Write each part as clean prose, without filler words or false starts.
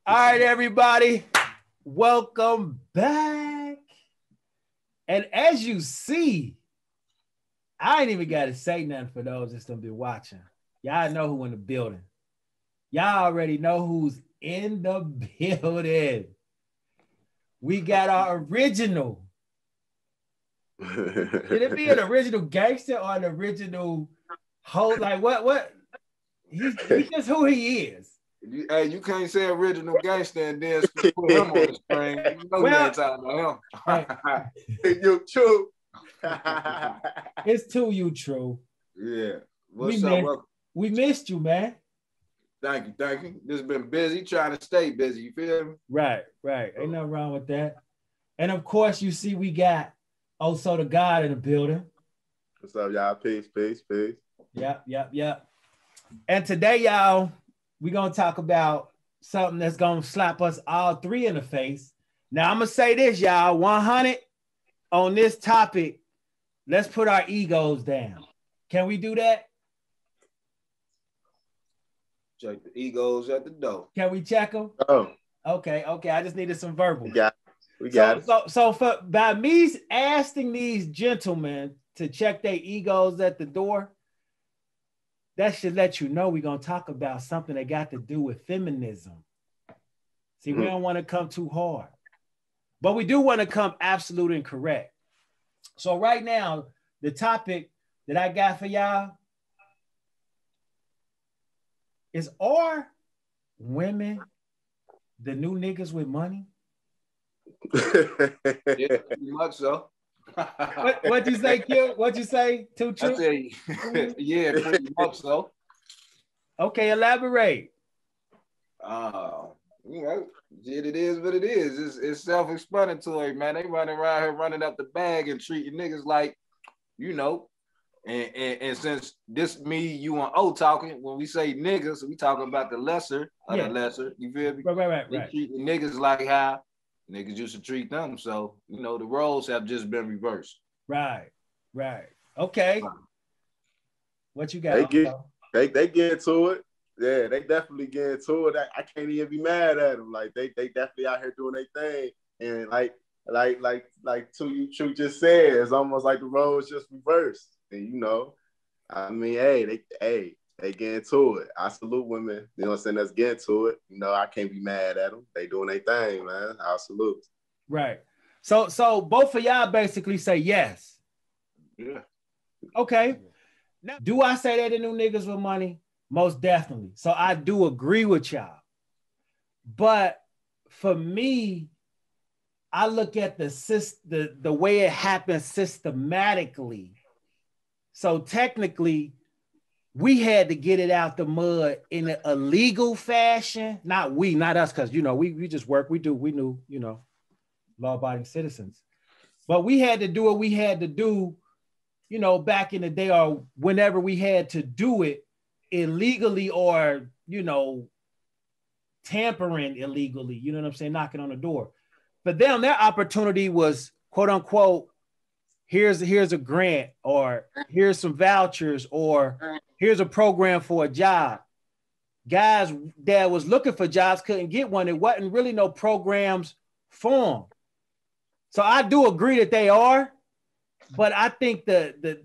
All right, everybody, welcome back. And as you see, I ain't even got to say nothing for those that's gonna be watching. Y'all know who in the building. Y'all already know who's in the building. We got our original. Should it be an original gangster or an original host? Like what? He's just who he is. You can't say original gangster and then put him on the string. You know you ain't talking about him. You true. It's TRUU, TRUU. Yeah. What's up? We missed you, man. Thank you. Just been busy, trying to stay busy. You feel me? Right. Ain't nothing wrong with that. And of course, you see we got Also the God in the building. What's up, y'all? Peace. Yep. And today, y'all, we're going to talk about something that's going to slap us all three in the face. Now, I'm going to say this, y'all, 100 on this topic. Let's put our egos down. Can we do that? Check the egos at the door. Can we check them? Oh. Okay. I just needed some verbal. We got it. So by me asking these gentlemen to check their egos at the door, that should let you know we're going to talk about something that got to do with feminism. See, we don't want to come too hard, but we do want to come absolute and correct. So right now, the topic that I got for y'all is, are women the new niggas with money? Yeah, pretty much so. What you say, Q? What you say? Too true? Yeah, pretty much so. Okay, elaborate. It is what it is. It's self-explanatory, man. They running around here running up the bag and treating niggas like, and since this me, you and O talking, when we say niggas, we talking about the lesser of the lesser. You feel me? Right. They treating niggas like how niggas used to treat them. So, the roles have just been reversed. Right. Okay. What you got? They get into it. Yeah, they definitely get into it. I can't even be mad at them. Like they definitely out here doing their thing. And like TRUU just said, it's almost like the roles just reversed. And they get into it. I salute women, that's getting to it. I can't be mad at them. They doing their thing, man. I salute. Right. So both of y'all basically say yes. Yeah. Okay. Now, do I say they the new niggas with money? Most definitely. So I do agree with y'all. But for me, I look at the way it happens systematically. So technically, we had to get it out the mud in an illegal fashion. Not us, because we just work. We knew, law-abiding citizens. But we had to do what we had to do, back in the day, or whenever we had to do it illegally, or tampering illegally. You know what I'm saying? Knocking on the door. But then their opportunity was, quote unquote, here's a grant, or here's some vouchers, or here's a program for a job. Guys that was looking for jobs couldn't get one. It wasn't really no programs for them. So I do agree that they are, but I think the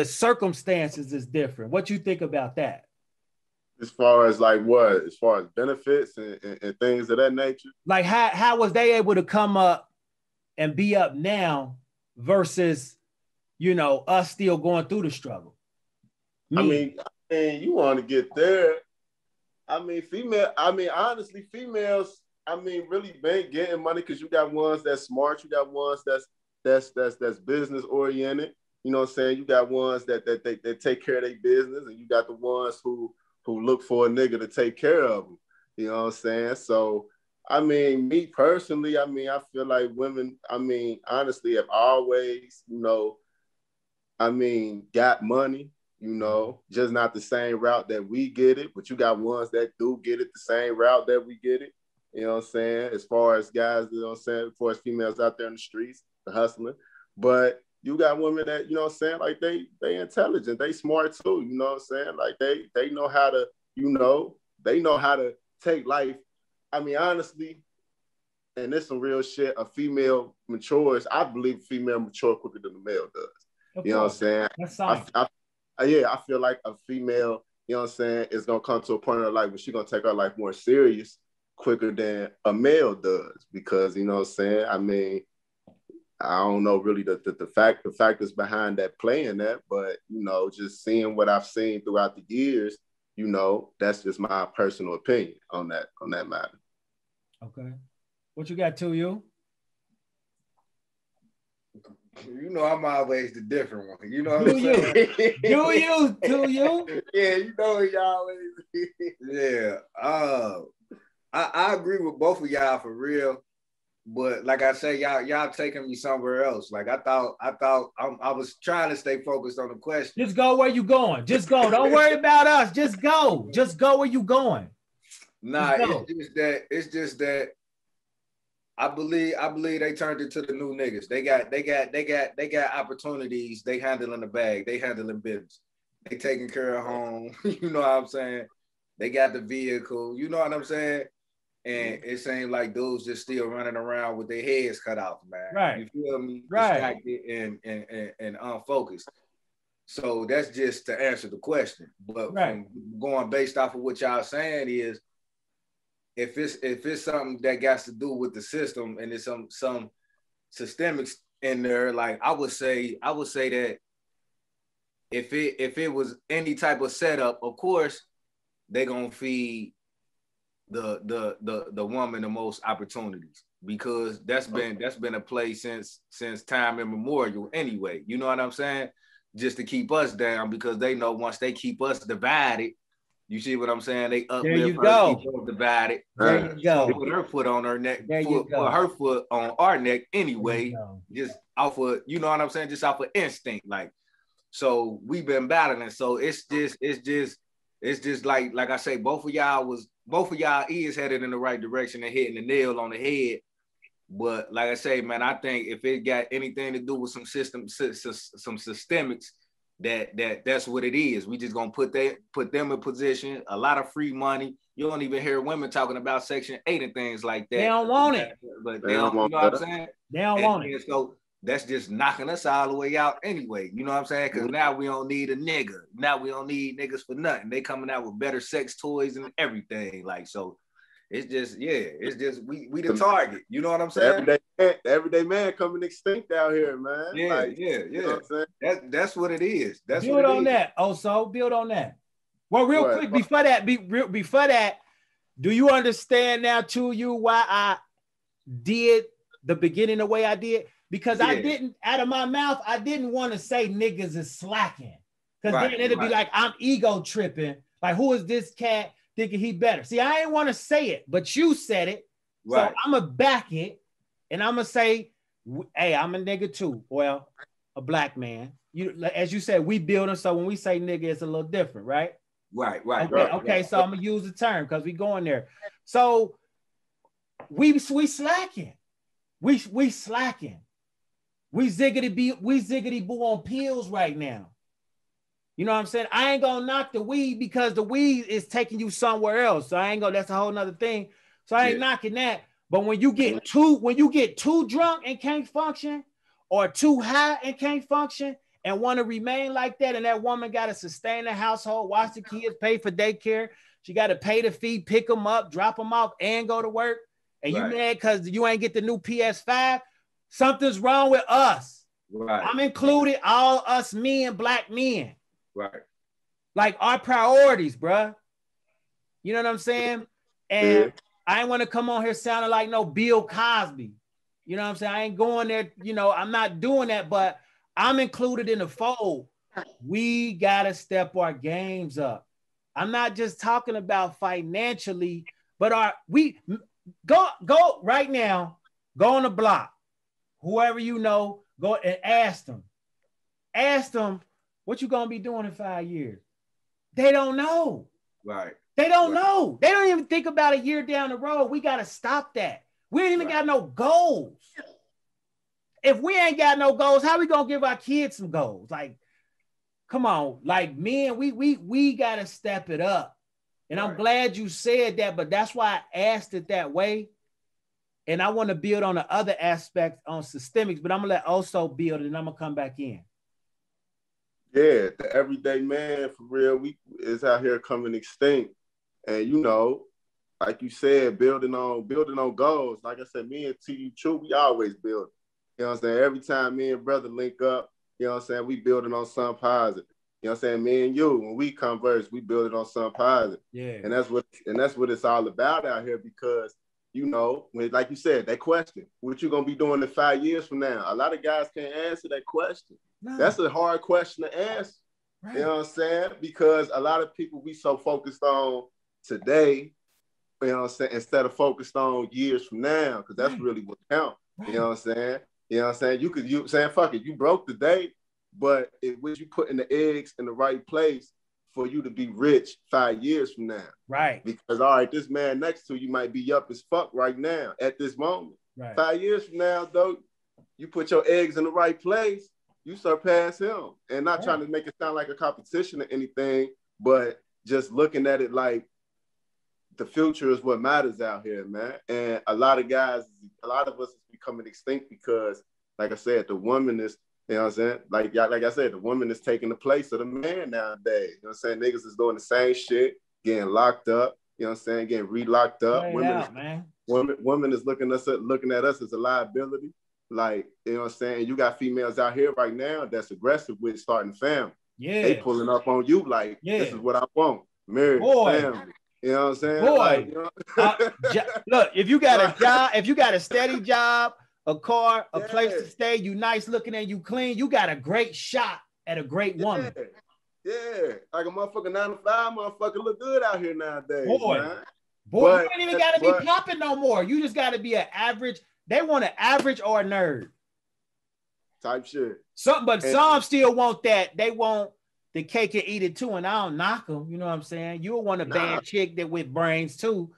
circumstances is different. What you think about that? As far as like what? As far as benefits and things of that nature? Like how was they able to come up and be up now versus, us still going through the struggle? I mean, you want to get there. Honestly, females, really been getting money, because you got ones that's smart, you got ones that's business oriented. You know what I'm saying? You got ones that take care of their business, and you got the ones who look for a nigga to take care of them. You know what I'm saying? So, me personally, I feel like women, honestly, have always, got money, just not the same route that we get it, but you got ones that do get it the same route that we get it. You know what I'm saying? As far as guys, as far as females out there in the streets, the hustling. But you got women that, like they intelligent, they smart too, like they know how to, they know how to take life I mean, honestly, and this some real shit, a female matures, I believe a female mature quicker than the male does. You know what I'm saying? That's science. I feel like a female, you know what I'm saying, is gonna come to a point in her life where she's gonna take her life more serious quicker than a male does. Because, you know what I'm saying? I mean, I don't know really the factors behind that playing that, but you know, just seeing what I've seen throughout the years, you know, that's just my personal opinion on that matter. Okay. What you got, TRUU? You know, I'm always the different one. You know what I'm saying? TRUU? Yeah, you know he always. Yeah. I agree with both of y'all for real. But like I say, y'all taking me somewhere else. Like I was trying to stay focused on the question. Just go where you going. Just go. Don't worry about us. Just go. Just go where you going. Nah, it's just that I believe they turned it to the new niggas. They got opportunities. They handling the bag. They handling business. They taking care of home. You know what I'm saying? They got the vehicle. You know what I'm saying? And it seems like dudes just still running around with their heads cut off, man. Right. You feel me? Right. Distracted and unfocused. So that's just to answer the question. But right. From going based off of what y'all saying is, if it's something that got to do with the system and there's some systemics in there, like I would say that if it was any type of setup, of course they're gonna feed the woman the most opportunities, because that's been a play since time immemorial anyway. You know what I'm saying? Just to keep us down, because they know once they keep us divided, you see what I'm saying? They uplift her, keep us divided. There you go. So put her foot on her neck, put her foot on our neck anyway, just off of, you know what I'm saying? Just off of instinct, like. So we've been battling. So it's just like I say, both of y'all is headed in the right direction and hitting the nail on the head. But like I say, man, I think if it got anything to do with some systemics, that's what it is. We just gonna put them in position. A lot of free money. You don't even hear women talking about Section 8 and things like that. They don't want it. But they don't, you know what I'm saying? They don't want it. So that's just knocking us all the way out anyway. You know what I'm saying? Because now we don't need a nigga. Now we don't need niggas for nothing. They coming out with better sex toys and everything. Like, so it's just we the target. You know what I'm saying? The everyday man coming extinct out here, man. Yeah, like, yeah. You know what I'm saying? That's what it is. That's build what it on is. that. Also, build on that. Well, real quick, before that, do you understand now, TRUU, why I did the beginning the way I did? Because I didn't, out of my mouth, I didn't want to say niggas is slacking. Because then it'd be like, I'm ego tripping. Like, who is this cat thinking he better? See, I ain't want to say it, but you said it. Right. So I'm going to back it. And I'm going to say, hey, I'm a nigga too. Well, a black man. As you said, we building. So when we say nigga, it's a little different, right? Right. Okay, so I'm going to use the term because we going there. So we slacking. We slacking. We ziggity boo on pills right now. You know what I'm saying? I ain't gonna knock the weed because the weed is taking you somewhere else. So I ain't gonna, that's a whole nother thing. So I ain't knocking that. But when you get too drunk and can't function, or too high and can't function and want to remain like that, and that woman got to sustain the household, watch the kids, pay for daycare, she got to pay the fee, pick them up, drop them off, and go to work, and you mad because you ain't get the new PS5, something's wrong with us. Right. I'm included, all us men, black men. Right. Like our priorities, bruh. You know what I'm saying? And I ain't want to come on here sounding like no Bill Cosby. You know what I'm saying? I ain't going there, I'm not doing that, but I'm included in the fold. We got to step our games up. I'm not just talking about financially, but we go right now, go on the block. Whoever you know, go and ask them. Ask them, what you going to be doing in 5 years? They don't know. Right. They don't know. They don't even think about a year down the road. We got to stop that. We ain't even got no goals. If we ain't got no goals, how we going to give our kids some goals? Like, come on. Like, men, we got to step it up. And I'm glad you said that, but that's why I asked it that way. And I want to build on the other aspect on systemics, but I'm gonna let also build and I'm gonna come back in. Yeah, the everyday man for real, is out here coming extinct. And you know, like you said, building on goals. Like I said, me and TRUU, we always build. You know what I'm saying? Every time me and brother link up, you know what I'm saying, we building on something positive. You know what I'm saying? Me and you, when we converse, we build it on something positive. Yeah. And that's what it's all about out here, because you know, when, like you said, that question, what you gonna be doing in 5 years from now? A lot of guys can't answer that question. No. That's a hard question to answer. Right. You know what I'm saying? Because a lot of people, we so focused on today, you know what I'm saying, instead of focused on years from now, because that's really what counts. Right. You know what I'm saying? You know what I'm saying? You saying, fuck it, you broke today, but it was you putting the eggs in the right place for you to be rich 5 years from now. Right. Because, all right, this man next to you might be up as fuck right now at this moment. Right. 5 years from now, though, you put your eggs in the right place, you surpass him. And not trying to make it sound like a competition or anything, but just looking at it like the future is what matters out here, man. And a lot of us is becoming extinct because, like I said, the woman is, you know what I'm saying? Like I said, the woman is taking the place of the man nowadays. You know what I'm saying? Niggas is doing the same shit, getting locked up, you know what I'm saying? Getting re-locked up. Women is looking at us as a liability. Like, you know what I'm saying? You got females out here right now that's aggressive with starting family. Yeah. They pulling up on you like, this is what I want. Marriage, family. You know what I'm saying? Boy, like, you know? Look, if you got a job, if you got a steady job, a car, a place to stay, you nice looking and you clean, you got a great shot at a great woman. Yeah, like a motherfucker 9 to 5 motherfucker look good out here nowadays, man. Boy, you ain't even got to be popping no more. You just got to be an average. They want an average or a nerd. Type shit. Some still want that. They want the cake and eat it too, and I don't knock them. You know what I'm saying? You'll want a bad chick that with brains too.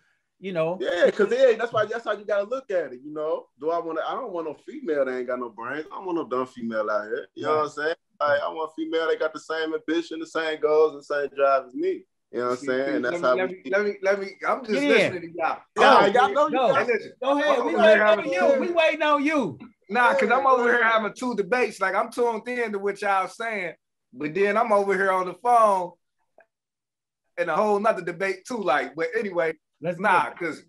You know, because that's how you gotta look at it. You know, I don't want no female that ain't got no brains. I don't want no dumb female out here. You know what I'm saying? Like, I want a female that got the same ambition, the same goals, the same drive as me. You know what I'm saying? And that's how let me. I'm just listening to y'all. Go ahead. We waiting on you. Nah, because I'm over here having two debates. Like, I'm tuned in to what y'all saying, but then I'm over here on the phone in a whole nother debate too. Like, but anyway. Because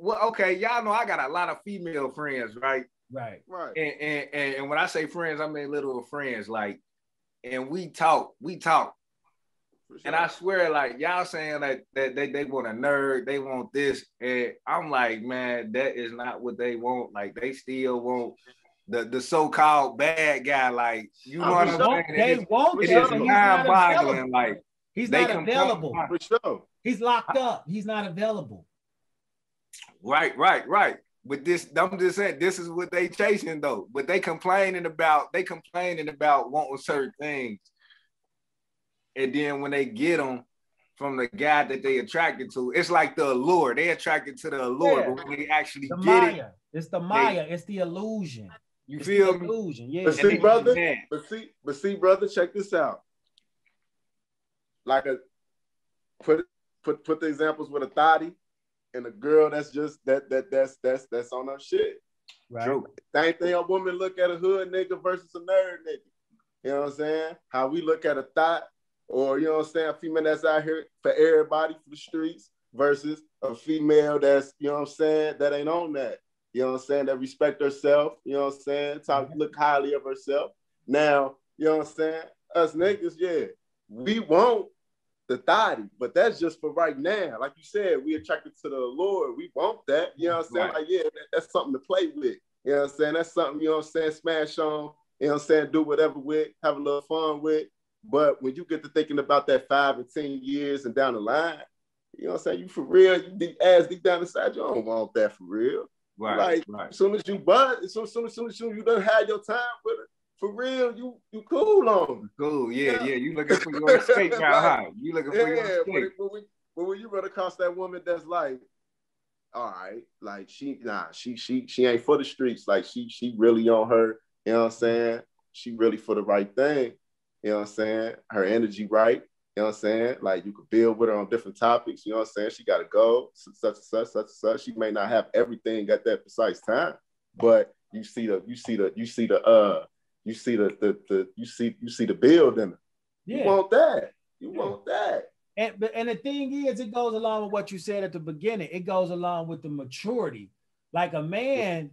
okay, y'all know I got a lot of female friends, right? Right. And when I say friends, I mean literal friends. Like, and we talk, sure. And I swear, like, y'all saying that they want a nerd, they want this, and I'm like, man, that is not what they want. Like, they still want the so-called bad guy. Like, you know what I'm saying? They want it. It's mind-boggling. Like, he's not available. For sure. He's locked up. He's not available. Right. But I'm just saying, this is what they chasing though. But they complaining about wanting certain things. And then when they get them from the guy that they attracted to, it's like the allure. They attracted to the allure, but when they actually get it, it's the Maya. It's the illusion. You feel me? Illusion. Yeah. But see, brother, check this out. Like put the examples with a thotty and a girl that's just that's on her shit. Right. True. Same thing a woman look at a hood nigga versus a nerd nigga. You know what I'm saying? How we look at a thought, or you know what I'm saying, a female that's out here for everybody for the streets versus a female that's, you know what I'm saying, that ain't on that. You know what I'm saying? That respect herself, you know what I'm saying? Look highly of herself. Now, you know what I'm saying? Us niggas, we want the thotty, but that's just for right now. Like you said, we attracted to the allure. We want that. You know what I'm saying? Right. Like, that's something to play with. You know what I'm saying? That's something, you know what I'm saying, smash on, you know what I'm saying, do whatever with, have a little fun with. But when you get to thinking about that 5 and 10 years and down the line, you know what I'm saying, you for real, you deep down inside, you don't want that for real. Right. As soon as you buzz, as soon as you done had your time with it, for real, you cool on. Cool, yeah. You looking for your escape now, huh? You looking for your escape. But when you run across that woman that's like, all right, like she ain't for the streets. Like she really on her, you know what I'm saying? She really for the right thing. You know what I'm saying? Her energy right. You You know what I'm saying? Like you could build with her on different topics. You know what I'm saying? She got to go such and such, such and such. She may not have everything at that precise time, but you see the build in her. Yeah. You want that. You want that. And the thing is, it goes along with what you said at the beginning. It goes along with the maturity. Like a man,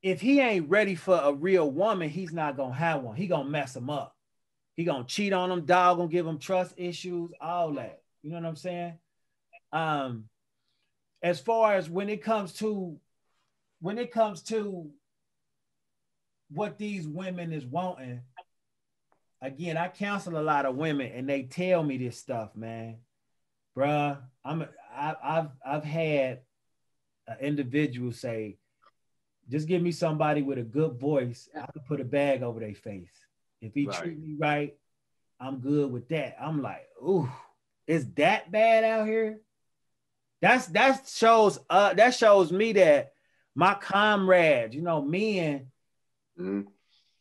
if he ain't ready for a real woman, he's not gonna have one. He gonna mess him up. He gonna cheat on him, dog, gonna give him trust issues, all that. You know what I'm saying? As far as when it comes to what these women is wanting, again, I counsel a lot of women and they tell me this stuff, man. Bruh, I've had an individual say, just give me somebody with a good voice. I could put a bag over their face. If he treat me right, I'm good with that. I'm like, ooh, is that bad out here? That shows me that my comrades, you know, men,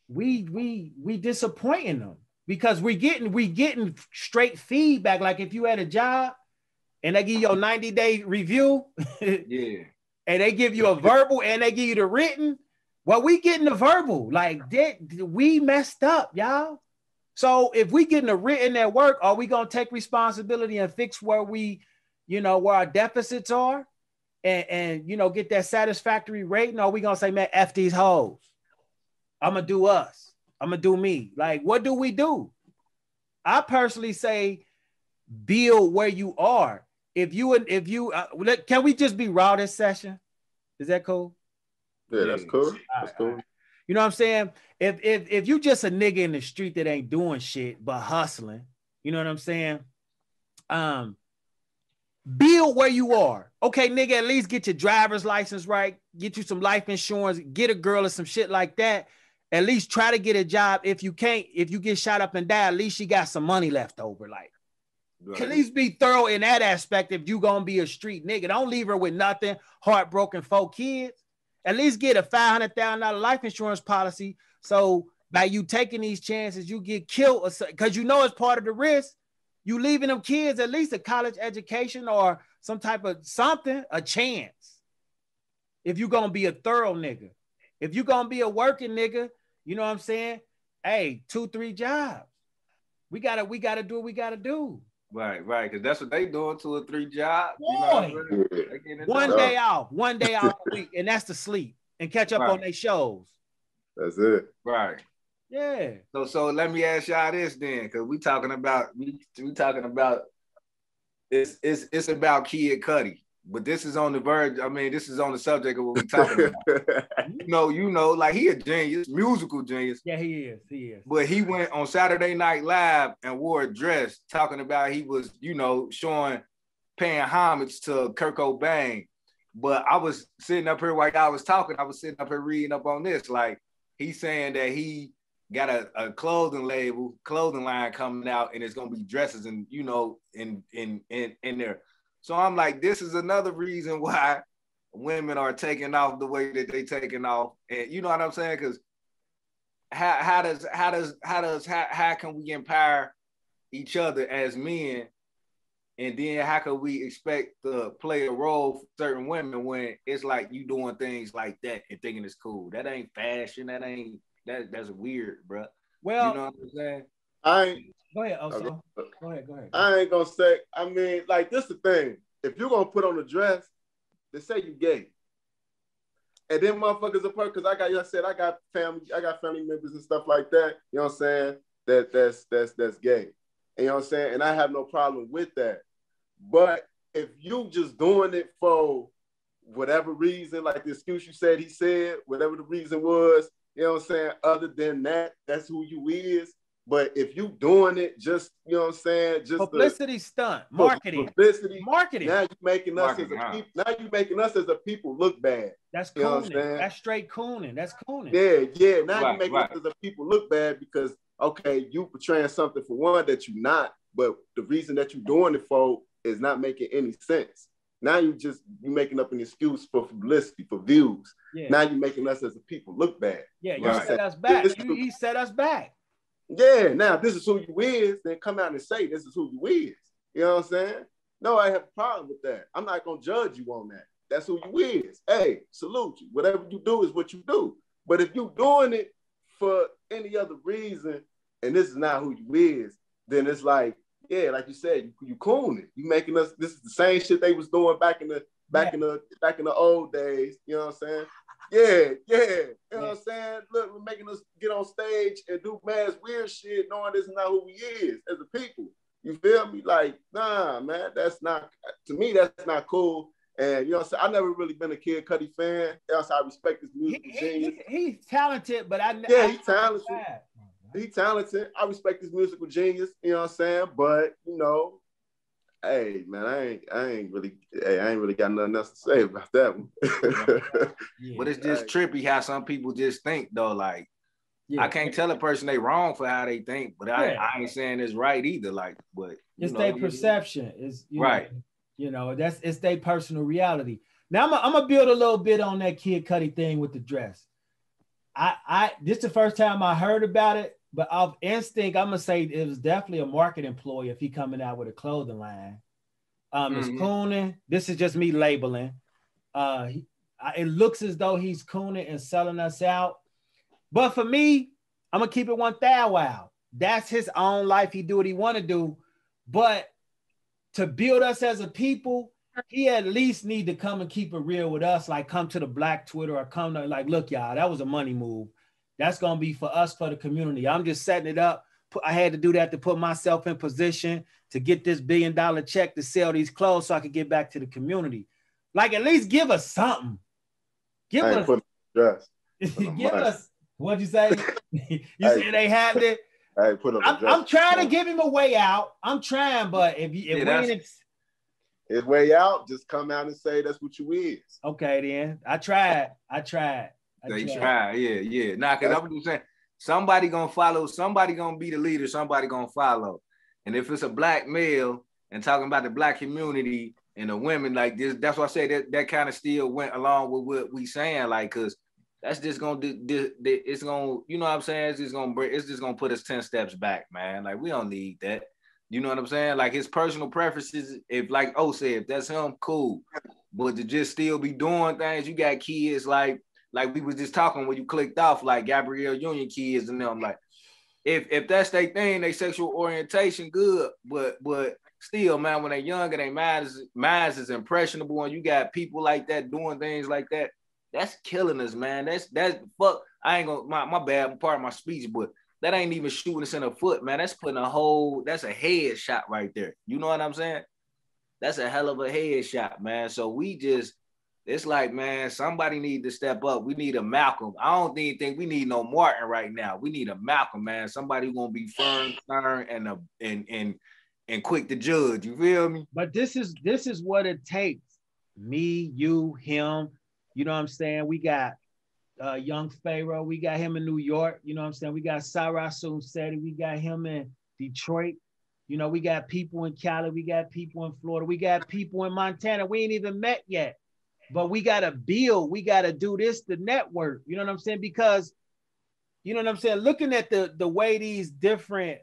we disappointing them because we getting straight feedback. Like if you had a job and they give you a 90-day review, yeah, and they give you a verbal and they give you the written, well, we getting the verbal. Like we messed up, y'all. So if we getting a written at work, are we gonna take responsibility and fix where we, you know, where our deficits are, and you know, get that satisfactory rating? Or are we gonna say, man, F these hoes? I'm gonna do us. I'm gonna do me. Like, what do we do? I personally say, build where you are. If you can we just be raw this session? Is that cool? Yeah, that's cool. That's cool. You know what I'm saying? If you just a nigga in the street that ain't doing shit but hustling, you know what I'm saying? Build where you are. Okay, nigga, at least get your driver's license right, get you some life insurance, get a girl or some shit like that. At least try to get a job. If you can't, if you get shot up and die, at least you got some money left over. Like, right. At least be thorough in that aspect if you gonna be a street nigga. Don't leave her with nothing, heartbroken 4 kids. At least get a $500,000 life insurance policy. So by you taking these chances, you get killed because you know it's part of the risk. You leaving them kids at least a college education or some type of something, a chance. If you gonna be a thorough nigga. If you gonna be a working nigga, you know what I'm saying? Hey, 2-3 jobs. We gotta do what we gotta do. Right, because that's what they doing, 2 or 3 jobs. You know one day off a week, and that's to sleep and catch up on their shows. That's it. Right. Yeah. So let me ask y'all this then, because we talking about it's about Kid Cudi, but this is on the verge. I mean, this is on the subject of what we talking about. you know, like he a genius, musical genius. Yeah, he is. But he went on Saturday Night Live and wore a dress talking about he was, you know, paying homage to Kurt Cobain. But I was sitting up here while I was talking, I was sitting up here reading up on this. Like he's saying that he got a clothing line coming out, and it's gonna be dresses and, you know, in there. So I'm like, this is another reason why women are taking off the way that they taking off. And you know what I'm saying? Because how can we empower each other as men, and then how can we expect to play a role for certain women when it's like you doing things like that and thinking it's cool? That ain't fashion. That's weird, bro. Well, you know what I'm saying? Go ahead, Oso. Go ahead. I ain't gonna say. I mean, like this the thing. If you're gonna put on a dress, they say you gay. And then motherfuckers are because I got family members and stuff like that. You know what I'm saying? That's gay. And you know what I'm saying? And I have no problem with that. But if you just doing it for whatever reason, like the excuse you said he said, whatever the reason was, you know what I'm saying? Other than that, that's who you is. But if you doing it just, you know what I'm saying? Just publicity stunt, marketing. Marketing. Now you making us as a people look bad. That's cooning. That's straight cooning. That's cooning. Yeah. Now you making us as a people look bad because, okay, you portraying something for one that you're not, but the reason that you're doing it for is not making any sense. Now you making up an excuse for publicity, for views. Yeah. Now you're making us as a people look bad. Yeah, you set us back. He set us back. Yeah, now if this is who you is, then come out and say this is who you is. You know what I'm saying? No, I have a problem with that. I'm not gonna judge you on that. That's who you is. Hey, salute you. Whatever you do is what you do. But if you doing it for any other reason and this is not who you is, then it's like, yeah, like you said, you cooning. You making us. This is the same shit they was doing back in the old days. You know what I'm saying? Yeah. You know what I'm saying? Look, we're making us get on stage and do mad weird shit, knowing this is not who we is as a people. You feel me? Like, nah, man, that's not, to me, that's not cool. And you know what I'm saying? I've never really been a Kid Cudi fan. Else I respect his musical genius. He's talented, but he's talented. He's talented. I respect his musical genius, you know what I'm saying? But you know, hey man, I ain't really got nothing else to say about that one. But it's just trippy how some people just think though. Like, I can't tell a person they wrong for how they think, but I ain't saying it's right either. Like, but it's their perception. Is right. You know, it's their personal reality. Now I'm gonna build a little bit on that Kid Cudi thing with the dress. This is the first time I heard about it, but off instinct, I'm gonna say it was definitely a marketing ploy if he coming out with a clothing line. It's cooning. This is just me labeling. It looks as though he's cooning and selling us out. But for me, I'm gonna keep it 1,000 wow. That's his own life. He do what he want to do. But to build us as a people, he at least need to come and keep it real with us. Like come to the Black Twitter or come to like, look, y'all, that was a money move. That's gonna be for us, for the community. I'm just setting it up. I had to do that to put myself in position to get this $1 billion check to sell these clothes so I could get back to the community. Like at least give us something. Give us. What'd you say? You said they had it. I'm trying to give him a way out. I'm trying, but if his way out, just come out and say that's what you is. Okay, then I tried. Yeah. Nah, because I'm just saying, somebody gonna follow. Somebody gonna be the leader. Somebody gonna follow. And if it's a black male and talking about the black community and the women like this, that's why I say that kind of still went along with what we saying, like, because that's just gonna do. It's gonna, you know what I'm saying? It's just gonna put us 10 steps back, man. Like we don't need that. You know what I'm saying? Like his personal preferences, if like said, if that's him, cool. But to just still be doing things, you got kids like we was just talking when you clicked off, like Gabrielle Union kids and them. Like if that's their thing, they sexual orientation, good. But still, man, when they're younger, they minds is impressionable, and you got people like that doing things like that. That's killing us, man. That's fuck. I ain't gonna my bad part of my speech, but that ain't even shooting us in the foot, man. That's putting that's a head shot right there. You know what I'm saying? That's a hell of a head shot, man. So it's like, man, somebody need to step up. We need a Malcolm. I don't even think we need no Martin right now. We need a Malcolm, man. Somebody who's gonna be firm, stern, and quick to judge. You feel me? But this is what it takes. Me, you, him. You know what I'm saying? We got young Pharaoh. We got him in New York. You know what I'm saying? We got Sarah Seti. We got him in Detroit. You know, we got people in Cali. We got people in Florida. We got people in Montana. We ain't even met yet. But we got to build. We got to do this, the network. You know what I'm saying? Because, you know what I'm saying? Looking at the way these different,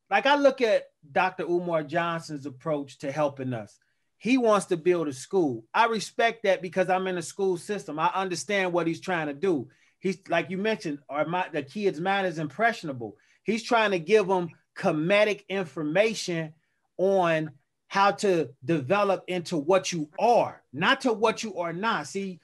like I look at Dr. Umar Johnson's approach to helping us. He wants to build a school. I respect that because I'm in a school system. I understand what he's trying to do. He's, like you mentioned, the kid's mind is impressionable. He's trying to give them comedic information on how to develop into what you are, not to what you are not. See,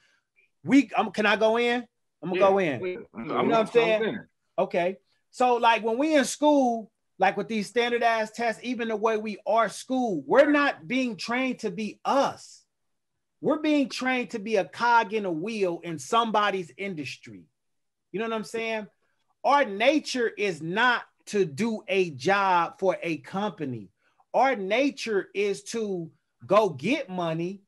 can I go in? I'm gonna go in. You know what I'm saying? Okay. So like when we in school, like with these standardized tests, even the way we are school, we're not being trained to be us. We're being trained to be a cog in a wheel in somebody's industry. You know what I'm saying? Our nature is not to do a job for a company. Our nature is to go get money,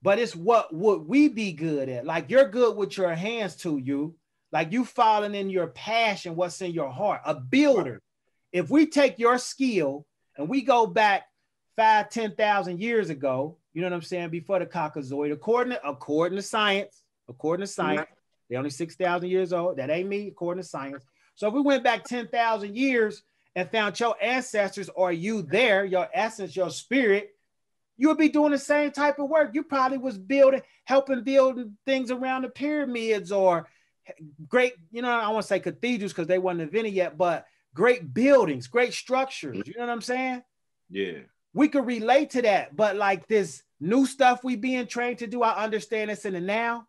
but it's what would we be good at? Like you're good with your hands to you, like you falling in your passion, what's in your heart, a builder. If we take your skill and we go back 5,000, 10,000 years ago, you know what I'm saying, before the Caucasoid, according to science, they're only 6,000 years old. That ain't me, according to science. So if we went back 10,000 years and found your ancestors or you there, your essence, your spirit, you would be doing the same type of work. You probably was helping build things around the pyramids or great, you know, I won't say cathedrals because they weren't invented yet, but great buildings, great structures. You know what I'm saying? Yeah. We could relate to that, but like this new stuff we being trained to do, I understand it's in the now.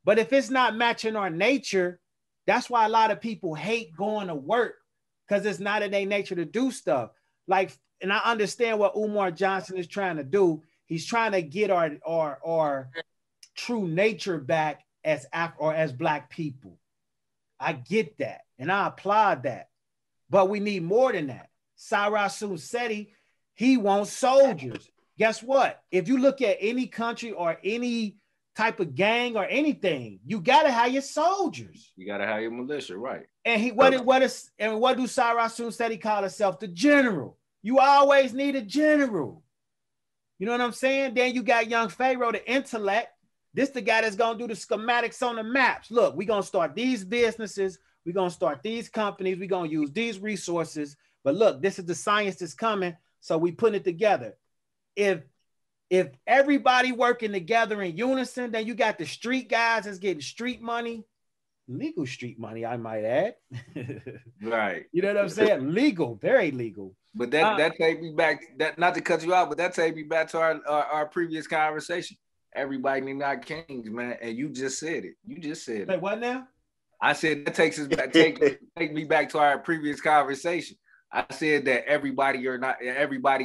But if it's not matching our nature, that's why a lot of people hate going to work, because it's not in their nature to do stuff. Like, and I understand what Umar Johnson is trying to do. He's trying to get our true nature back as Black people. I get that, and I applaud that. But we need more than that. Sarasu Seti, he wants soldiers. Guess what? If you look at any country or any type of gang or anything, you gotta have your soldiers. You gotta have your militia, right? And what do Sarasu Seti call himself? The general. You always need a general. You know what I'm saying? Then you got young Pharaoh, the intellect. This the guy that's gonna do the schematics on the maps. Look, we're gonna start these businesses, we're gonna start these companies, we're gonna use these resources. But look, this is the science that's coming, so we put it together. If everybody working together in unison, then you got the street guys that's getting street money, legal street money, I might add. Right. You know what I'm saying? Legal, very legal. But that take me back, that not to cut you out, but that take me back to our previous conversation. Everybody not kings, man. And you just said it. You just said it. Wait, what now? I said that takes us back, take me back to our previous conversation. I said that everybody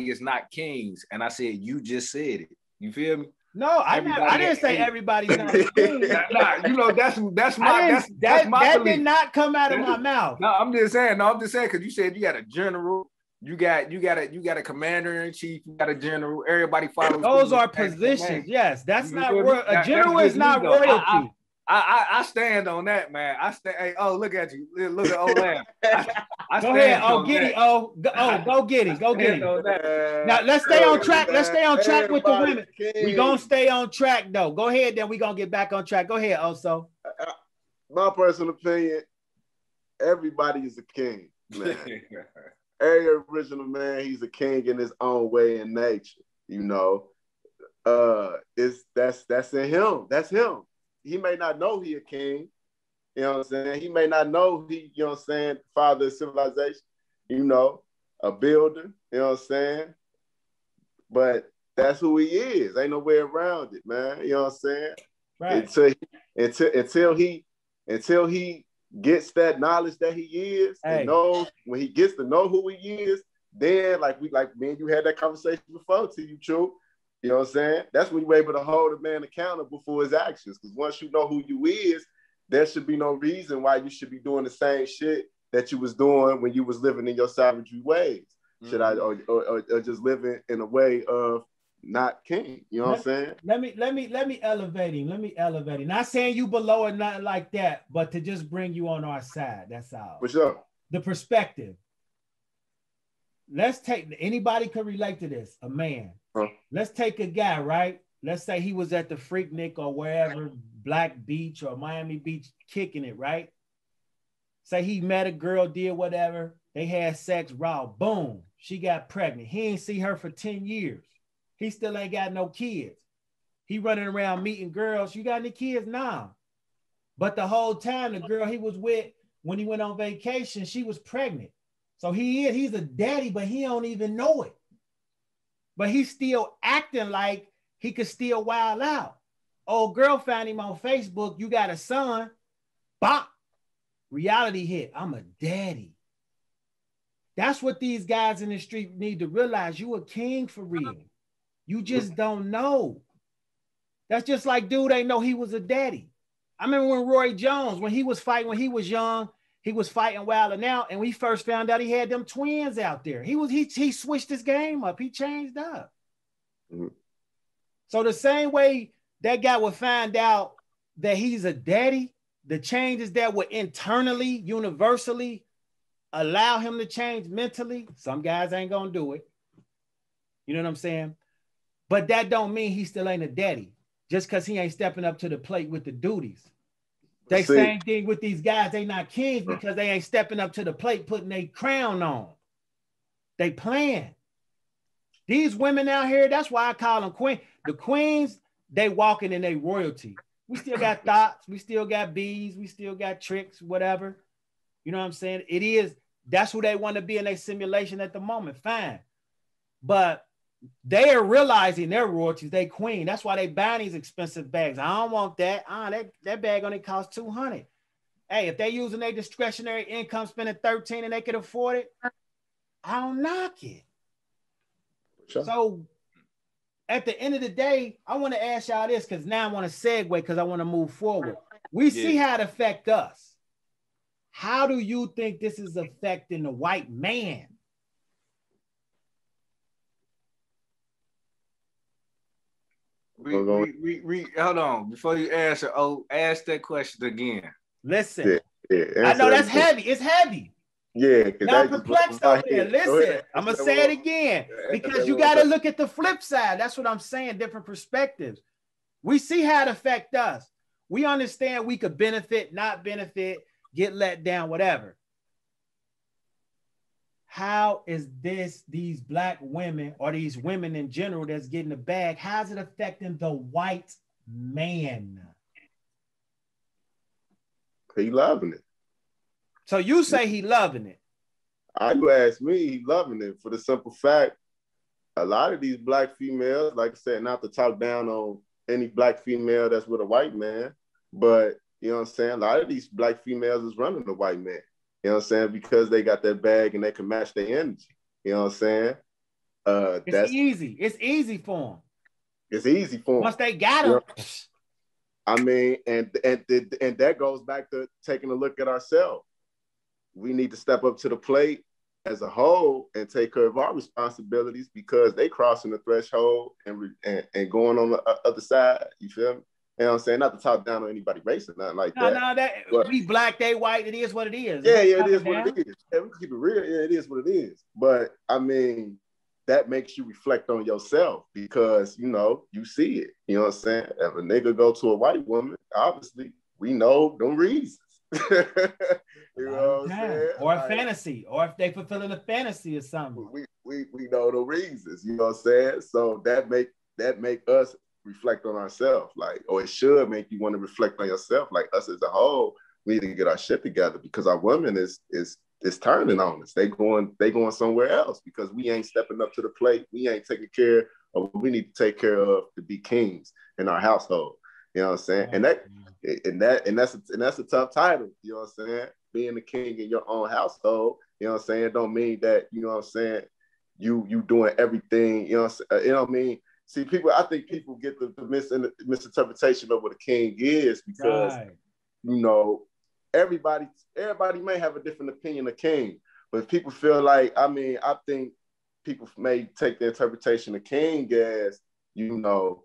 is not kings. And I said, you just said it. You feel me? No, I didn't say everybody's not a king. Nah, you know, that's my that did not come out of my mouth. No, I'm just saying, because you said you got a general, you got a commander in chief, you got a general, everybody follows. Those are positions. Yes, that's not a general is not royalty. I stand on that, man. Hey, oh, look at you. Look at old lamb. Go ahead. Oh, get it. Go get it. Go get it. Now let's stay on track. Let's stay on track with the women. We're gonna stay on track though. Go ahead, then we're gonna get back on track. Go ahead, also. My personal opinion, everybody is a king, man. Every original man, he's a king in his own way and nature, you know. That's in him. That's him. He may not know he a king, you know what I'm saying? He may not know he, you know what I'm saying, father of civilization, you know, a builder, you know what I'm saying? But that's who he is. Ain't no way around it, man. You know what I'm saying? Right. Until he gets that knowledge that he is, and knows, when he gets to know who he is, then like me and you had that conversation before, to you, TRUU. You know what I'm saying? That's when you're able to hold a man accountable for his actions. Because once you know who you is, there should be no reason why you should be doing the same shit that you was doing when you was living in your savagery ways. Mm-hmm. Or just living in a way of not king. You know what I'm saying? Let me elevate him. Let me elevate him. Not saying you below or nothing like that, but to just bring you on our side. That's all. For sure. The perspective. Let's take, anybody could relate to this, a man. Huh? Let's take a guy, right? Let's say he was at the Freaknik or wherever, Black Beach or Miami Beach, kicking it, right? Say he met a girl, did whatever, they had sex, raw, boom, she got pregnant. He ain't see her for 10 years. He still ain't got no kids. He running around meeting girls. You got any kids? Nah. But the whole time, the girl he was with, when he went on vacation, she was pregnant. So he's a daddy, but he don't even know it. But he's still acting like he could still wild out. Old girl found him on Facebook. You got a son. Bop. Reality hit. I'm a daddy. That's what these guys in the street need to realize. You a king for real. You just don't know. That's just like dude ain't know he was a daddy. I remember when Roy Jones, when he was fighting, when he was young, he was fighting wild and out, and we first found out he had them twins out there. He switched his game up. He changed up. Mm-hmm. So the same way that guy would find out that he's a daddy, the changes that would internally, universally allow him to change mentally. Some guys ain't gonna do it. You know what I'm saying? But that don't mean he still ain't a daddy just because he ain't stepping up to the plate with the duties. They same thing with these guys. They not kings because they ain't stepping up to the plate, putting their crown on. They playing. These women out here, that's why I call them queen. The queens, they walking in their royalty. We still got thoughts. We still got bees. We still got tricks, whatever. You know what I'm saying? It is, that's who they want to be in their simulation at the moment. Fine. But they are realizing their royalties, they queen. That's why they buying these expensive bags. I don't want that. That bag only costs $200. Hey, if they using their discretionary income, spending $13 and they can afford it, I don't knock it. Sure. So at the end of the day, I want to ask y'all this because now I want to segue because I want to move forward. We see how it affects us. How do you think this is affecting the white man? Hold on. Before you answer, ask that question again. Listen, I know that's heavy. It's heavy. Yeah, y'all perplexed over there. Listen, I'm gonna say it again because you got to look at the flip side. That's what I'm saying. Different perspectives. We see how it affects us. We understand we could benefit, not benefit, get let down, whatever. How is these black women or these women in general that's getting the bag, how's it affecting the white man? He loving it. So you say he loving it. You ask me, he loving it for the simple fact, a lot of these black females, like I said, not to talk down on any black female that's with a white man, but you know what I'm saying? A lot of these black females is running the white man. You know what I'm saying? Because they got that bag and they can match their energy. You know what I'm saying? It's easy. It's easy for them. It's easy for them. Once they got them. You know? I mean, and that goes back to taking a look at ourselves. We need to step up to the plate as a whole and take care of our responsibilities because they crossing the threshold and going on the other side. You feel me? You know what I'm saying? Not to talk down on anybody race or nothing like that. No, but we black, they white. It is what it is. Yeah, it is what it is. Yeah, we can keep it real. Yeah, it is what it is. But I mean, that makes you reflect on yourself because, you know, you see it. You know what I'm saying? If a nigga go to a white woman, obviously, we know them reasons. You know what I'm saying? Or a fantasy, or if they fulfilling a fantasy or something. We know the reasons, you know what I'm saying? So that make us reflect on ourselves, like, or it should make you want to reflect on yourself, like us as a whole. We need to get our shit together because our women is turning on us. They going somewhere else because we ain't stepping up to the plate. We ain't taking care of what we need to take care of to be kings in our household. You know what I'm saying? And that's a tough title. You know what I'm saying? Being the king in your own household. You know what I'm saying? Don't mean that, you know what I'm saying, you doing everything. You know what I'm saying? You know what I mean? See, I think people get the misinterpretation of what a king is because, you know, everybody may have a different opinion of king, but people feel like, I mean, I think people may take the interpretation of king as, you know,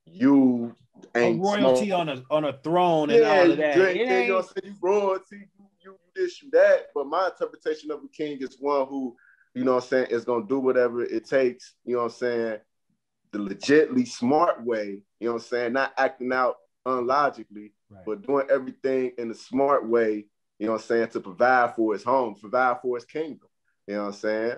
you ain't a royalty on a throne and all of that. You know what I'm saying? You royalty, you this, you that. But my interpretation of a king is one who, you know what I'm saying, is gonna do whatever it takes, you know what I'm saying, the legitly smart way, you know what I'm saying, not acting out unlogically, but doing everything in a smart way, you know what I'm saying, to provide for his home, provide for his kingdom, you know what I'm saying?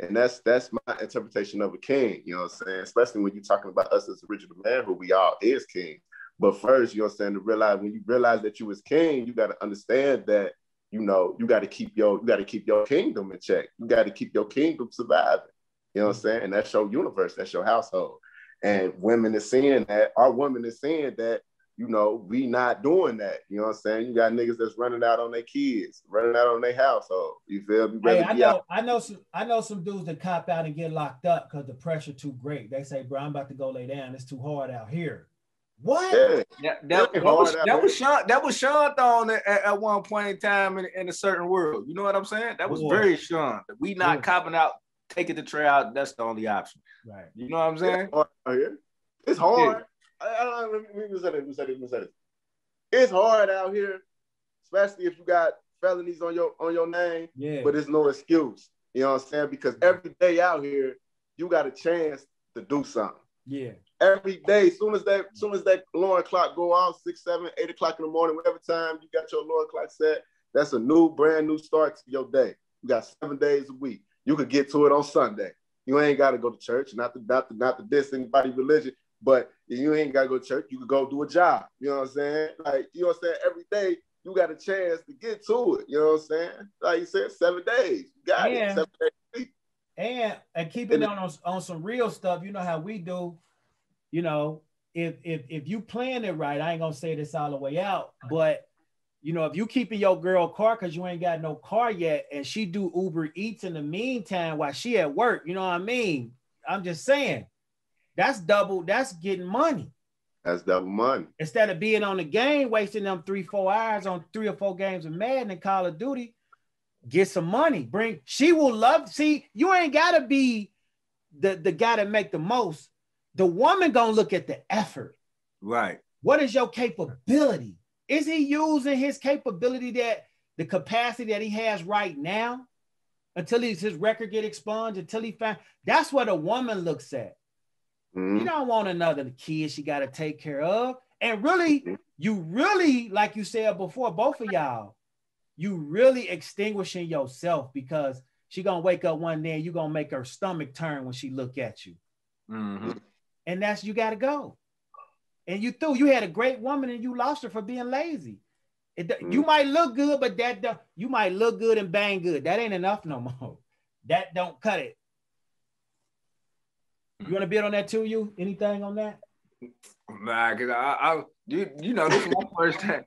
And that's my interpretation of a king, you know what I'm saying? Especially when you're talking about us as original man, who we all is king. But first, you know what I'm saying, to realize, when you realize that you was king, you got to understand that, you know, you got to keep your kingdom in check. You got to keep your kingdom surviving. You know what I'm saying? And that's your universe, that's your household. And women is seeing that, our women is seeing that, you know, we not doing that. You know what I'm saying? You got niggas that's running out on their kids, running out on their household. You feel me? Hey, I know some dudes that cop out and get locked up because the pressure too great. They say, bro, I'm about to go lay down. It's too hard out here. What? Yeah, that was shunned on at one point in time in a certain world. You know what I'm saying? That was very shunned. We not copping out, taking the trail out. That's the only option. Right. You know what I'm saying? It's hard. Let me say this. It's hard out here, especially if you got felonies on your name. Yeah. But it's no excuse. You know what I'm saying? Because every day out here, you got a chance to do something. Yeah. every day. Soon as that alarm clock go off, 6, 7, 8 o'clock in the morning, whatever time you got your alarm clock set, that's a brand new start to your day. You got 7 days a week. You could get to it on Sunday. You ain't got to go to church, not to diss anybody's religion, but you ain't got to go to church. You could go do a job. You know what I'm saying? Like, you know what I'm saying? Every day you got a chance to get to it. You know what I'm saying? Like you said, 7 days. You got it. 7 days a week. And keeping on some real stuff, you know how we do, you know, if you plan it right, I ain't gonna say this all the way out, but you know, if you keeping your girl car because you ain't got no car yet, and she do Uber Eats in the meantime while she at work, you know what I mean? I'm just saying, that's getting money. That's double money. Instead of being on the game, wasting them 3-4 hours on 3 or 4 games of Madden and Call of Duty, get some money. She will love. See, you ain't gotta be the guy that make the most. The woman gonna look at the effort. Right. What is your capability? Is he using his capability, that the capacity that he has right now, until his record get expunged, until he found? That's what a woman looks at. You don't want another kid she got to take care of. And really, you really, like you said before, both of y'all, you really extinguishing yourself, because she gonna wake up one day and you gonna make her stomach turn when she look at you. And that's, you got to go. And you had a great woman and you lost her for being lazy. You might look good, but you might look good and bang good. That ain't enough no more. That don't cut it. You want to build on that too? You anything on that? Nah, cause you know, this is my first time.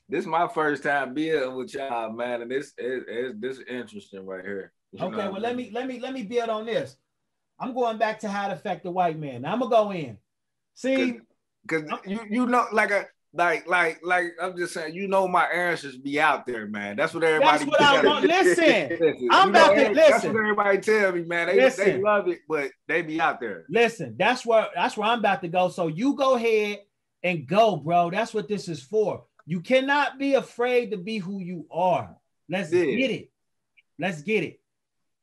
This is my first time being with y'all, man, and this is interesting right here. Okay, well let me build on this. I'm going back to how it affect the white man. Now I'm gonna go in. See. Cause you know, like I'm just saying, you know, my answers be out there, man. That's what everybody. That's what I want. Listen, I'm about to listen. That's what everybody tell me, man. They love it, but they be out there. Listen, that's where I'm about to go. So you go ahead and go, bro. That's what this is for. You cannot be afraid to be who you are. Let's get it. Let's get it.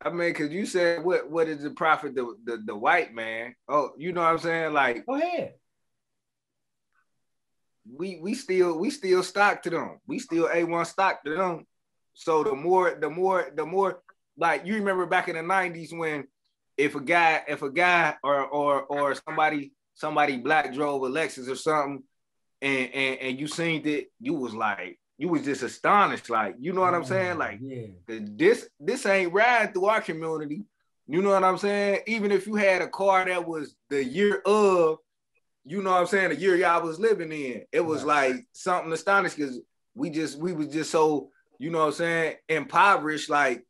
I mean, cause you said what is the profit the white man? Oh, you know what I'm saying? Like, go ahead. We still stock to them. We still A1 stock to them. So the more, like, you remember back in the 90s when if a guy or somebody black drove a Lexus or something, and you seen it, you was just astonished, like, you know what I'm saying? Like, this ain't riding through our community. You know what I'm saying? Even if you had a car that was the year of, you know what I'm saying, the year y'all was living in, it was like something astonishing, because we was just so, you know what I'm saying, impoverished, like,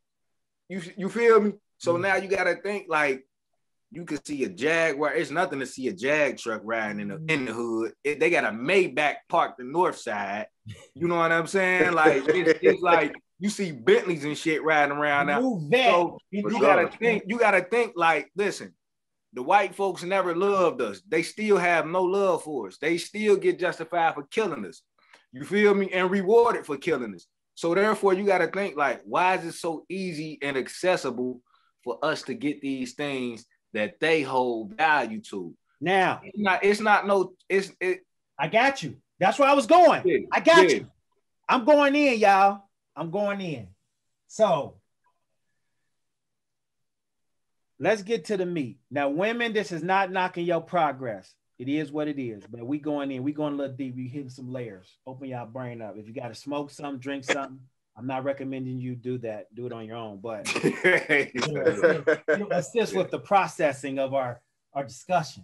you feel me? So now you gotta think, like, you could see a Jaguar. It's nothing to see a Jag truck riding in the hood. They got a Maybach parked the north side. You know what I'm saying? Like, it's like you see Bentleys and shit riding around now. So you gotta think, like, listen, the white folks never loved us. They still have no love for us. They still get justified for killing us. You feel me? And rewarded for killing us. So therefore, you got to think, like, why is it so easy and accessible for us to get these things that they hold value to? Now, I got you. That's where I was going. Yeah, I got you. I'm going in, y'all. I'm going in. So let's get to the meat. Now, women, this is not knocking your progress. It is what it is. But we going in. We going a little deep. We hitting some layers. Open y'all brain up. If you got to smoke something, drink something, I'm not recommending you do that. Do it on your own. But assist with the processing of our discussion.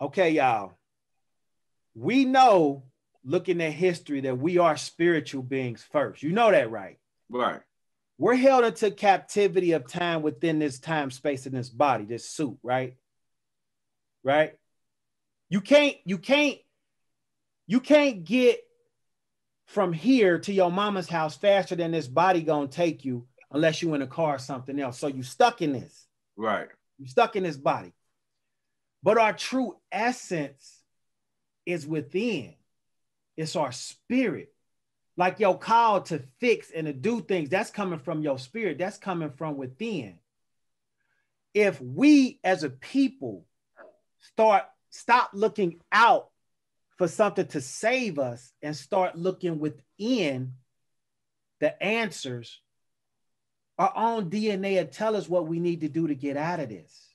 Okay, y'all. We know, looking at history, that we are spiritual beings first. You know that, right? Right. We're held into captivity of time within this time space in this body, this suit, right? Right? You can't get from here to your mama's house faster than this body gonna take you unless you in a car or something else. So you stuck in this. Right. You stuck in this body. But our true essence is within. It's our spirit. Like your call to fix and to do things, that's coming from your spirit. That's coming from within. If we as a people stop looking out for something to save us and start looking within the answers. Our own DNA will tell us what we need to do to get out of this.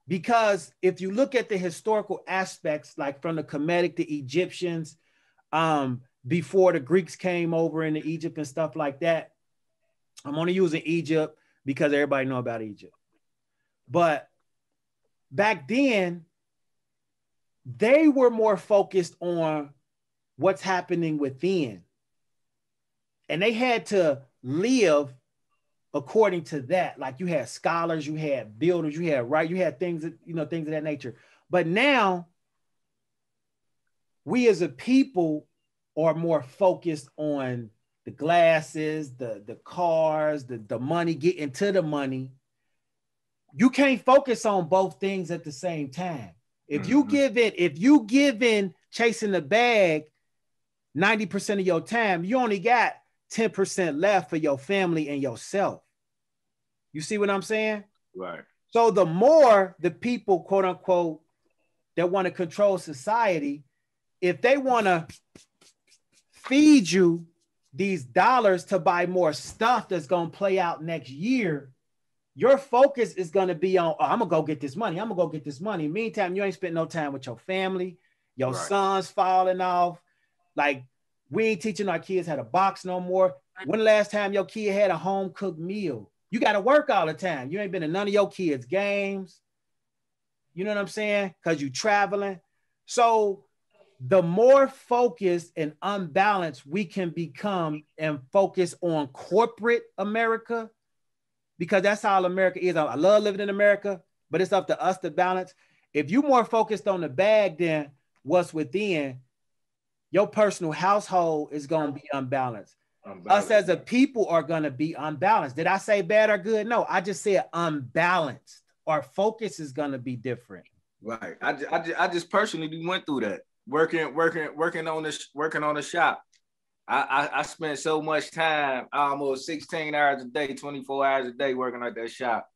Because if you look at the historical aspects, like from the Kemetic, the Egyptians, before the Greeks came over into Egypt and stuff like that, I'm only using Egypt because everybody know about Egypt. But back then, they were more focused on what's happening within. And they had to live according to that. Like you had scholars, you had builders, you had things that, things of that nature. But now we as a people are more focused on the glasses, the cars, the money, getting to the money. You can't focus on both things at the same time. If you give in chasing the bag 90% of your time, you only got 10% left for your family and yourself. You see what I'm saying? Right. So the more the people, quote unquote, that want to control society, if they want to feed you these dollars to buy more stuff that's going to play out next year, your focus is going to be on, I'm going to go get this money. I'm going to go get this money. Meantime, you ain't spent no time with your family. Your son's falling off. Like, we ain't teaching our kids how to box no more. When the last time your kid had a home cooked meal? You got to work all the time. You ain't been to none of your kids' games. You know what I'm saying? Because you traveling. So the more focused and unbalanced we can become and focus on corporate America, because that's how America is. I love living in America, but it's up to us to balance. If you're more focused on the bag than what's within, your personal household is going to be unbalanced. Us as a people are going to be unbalanced. Did I say bad or good? No, I just said unbalanced. Our focus is going to be different. Right. I just personally went through that. Working on the shop. I spent so much time, almost 16 hours a day, 24 hours a day working at that shop.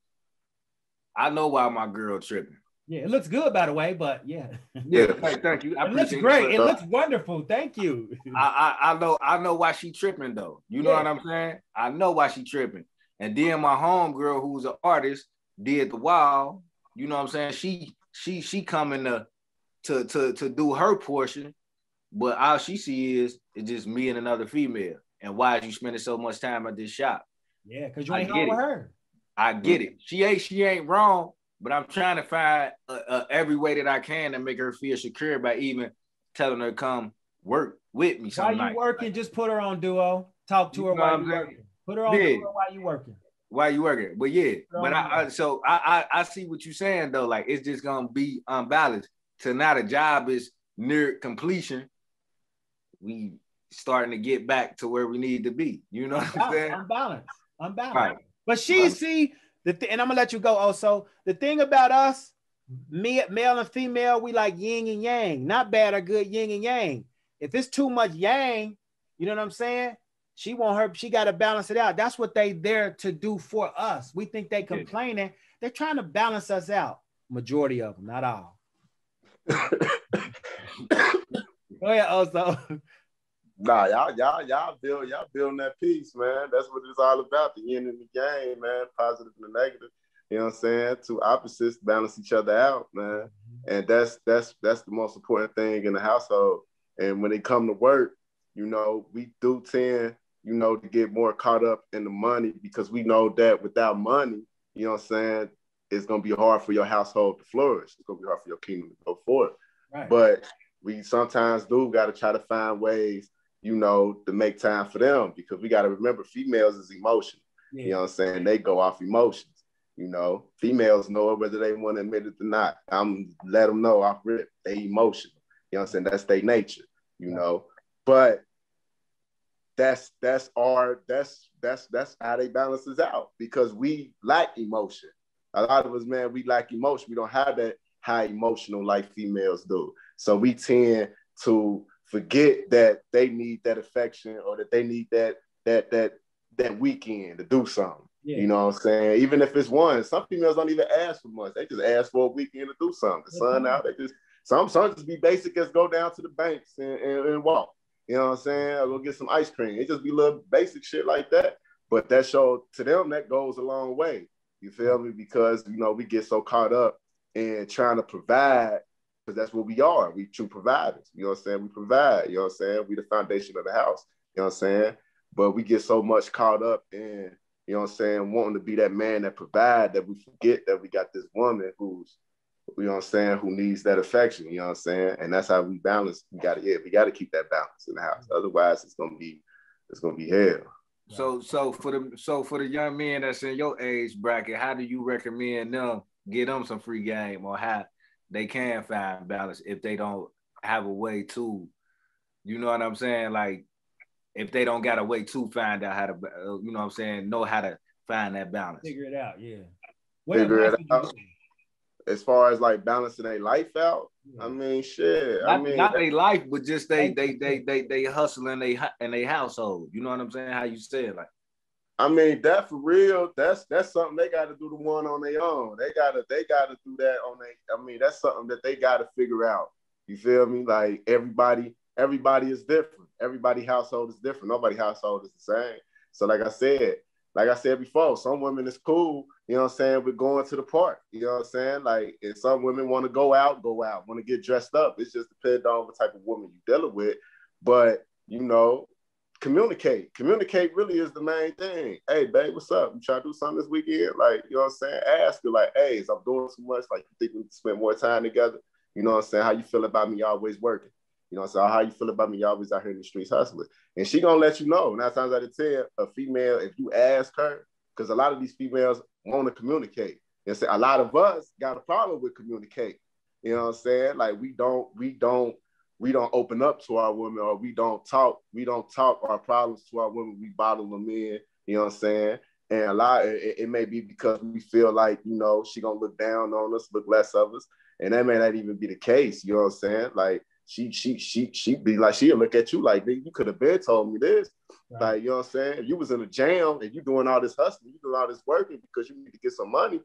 I know why my girl tripping. Yeah, it looks good, by the way, but yeah. Yeah, thank you. It looks great. It looks wonderful. Thank you. I know why she tripping though. You know what I'm saying? I know why she tripping. And then my homegirl, who's an artist, did the wall. You know what I'm saying? She coming to do her portion, but all she see is just me and another female. And why is you spending so much time at this shop? Yeah, because you ain't home with her. I get it. She ain't wrong, but I'm trying to find every way that I can to make her feel secure by even telling her to come work with me. While you working, just put her on Duo. Talk to her while you working. Put her on Duo while you working. While you working, but yeah, but I see what you're saying though. Like it's just gonna be unbalanced. Till now the job is near completion. We starting to get back to where we need to be. You know what I'm saying? Unbalanced. Right. But see and I'm gonna let you go. Also, the thing about us, male and female, we like yin and yang, not bad or good, yin and yang. If it's too much yang, you know what I'm saying? She got to balance it out. That's what they there to do for us. We think they complaining. They're trying to balance us out. Majority of them, not all. Go ahead, also. Nah, y'all building that peace, man. That's what it's all about. The yin and the yang, man. Positive and the negative. You know what I'm saying? Two opposites balance each other out, man. And that's the most important thing in the household. And when they come to work, you know, we do tend, you know, to get more caught up in the money because we know that without money, you know what I'm saying, it's going to be hard for your household to flourish. It's going to be hard for your kingdom to go forward. Right. But we sometimes do got to try to find ways, you know, to make time for them because we got to remember females is emotional. Yeah. You know what I'm saying? They go off emotions. You know, females know it whether they want to admit it or not. I'm let them know off rip, they emotional. You know what I'm saying? That's their nature, you know. But that's how they balance us out because we lack emotion. A lot of us, man, we lack emotion. We don't have that high emotional like females do. So we tend to forget that they need that affection or that they need that weekend to do something. Yeah. You know what I'm saying? Even if it's one, some females don't even ask for much. They just ask for a weekend to do something. The sun out, they just some just be basic as go down to the banks and walk. You know what I'm saying? Or go get some ice cream. It just be little basic shit like that. But that show to them, that goes a long way. You feel me? Because we get so caught up in trying to provide, because that's what we are. We true providers. You know what I'm saying? We provide. You know what I'm saying? We the foundation of the house. You know what I'm saying? But we get so much caught up in, you know what I'm saying, wanting to be that man that provide, that we forget that we got this woman who's, you know what I'm saying, who needs that affection. You know what I'm saying? And that's how we balance. We gotta keep that balance in the house. Otherwise, it's gonna be hell. So for the young men that's in your age bracket, how do you recommend them get them some free game, or how they can find balance if they don't have a way to, you know what I'm saying? Like, if they don't got a way to find out how to, you know what I'm saying, know how to find that balance. Figure it out, yeah. Figure it out. As far as like balancing their life out, I mean, shit. Not their life, but just they hustle in they household. You know what I'm saying? How you say it, like. I mean, that for real. That's something they got to do the one on their own. They gotta do that on their. I mean, that's something that they got to figure out. You feel me? Like everybody is different. Everybody's household is different. Nobody's household is the same. So like I said before, some women is cool, you know what I'm saying, with going to the park. You know what I'm saying? Like, if some women want to go out, want to get dressed up. It's just depends on what type of woman you're dealing with. But, communicate. Communicate really is the main thing. Hey, babe, what's up? You try to do something this weekend? Like, you know what I'm saying? Ask her, like, hey, if I'm doing too much, like, you think we need to spend more time together? You know what I'm saying? How you feel about me always working? You know what I'm saying? How you feel about me? You always out here in the streets hustling. And she gonna let you know. 9 times out of 10, a female, if you ask her, because a lot of these females want to communicate. And say a lot of us got a problem with communicate. You know what I'm saying? Like we don't open up to our women, or we don't talk our problems to our women. We bottle them in. You know what I'm saying? And a lot, it may be because we feel like, she gonna look down on us, look less of us. And that may not even be the case. You know what I'm saying? Like, she be like, she'll look at you like, you could have been told me this. Right. Like, you know what I'm saying? You was in a jam and you doing all this hustling, you doing all this working because you need to get some money.